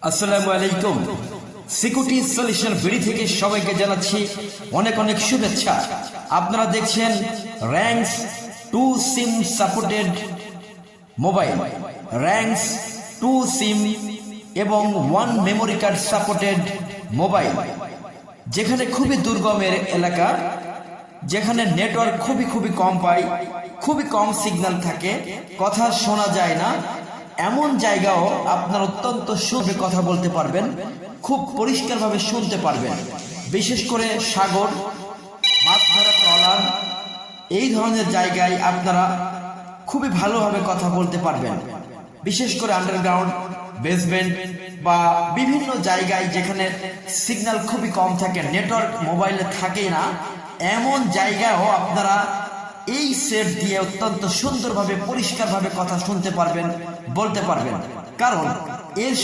আসসালামু আলাইকুম। Security solution BD থেকে সবাইকে জানাচ্ছি অনেক অনেক শুভেচ্ছা। আপনারা দেখছেন ranks 2 SIM supported mobile, ranks 2 সিম এবং 1 মেমোরি কার্ড সাপোর্টেড মোবাইল, যেখানে খুবই দুর্গমের এলাকা, যেখানে নেটওয়ার্ক খুবই কম পায়, খুবই কম সিগন্যাল থাকে, কথা শোনা যায় না, এমন জায়গাও আপনার অত্যন্ত সুন্দর কথা বলতে পারবেন, খুব পরিষ্কারভাবে শুনতে পারবেন। বিশেষ করে সাগর, মাছ ধরা ট্রলার, এই ধরনের জায়গায় আপনারা খুবই ভালোভাবে কথা বলতে পারবেন। বিশেষ করে আন্ডারগ্রাউন্ড, বেসমেন্ট বা বিভিন্ন জায়গায় যেখানে সিগন্যাল খুবই কম থাকে, নেটওয়ার্ক মোবাইলে থাকে না, এমন জায়গায়ও আপনারা এই সেট দিয়ে অত্যন্ত সুন্দরভাবে পরিষ্কারভাবে কথা শুনতে পারবেন, বলতে পারবেন। কারণ এর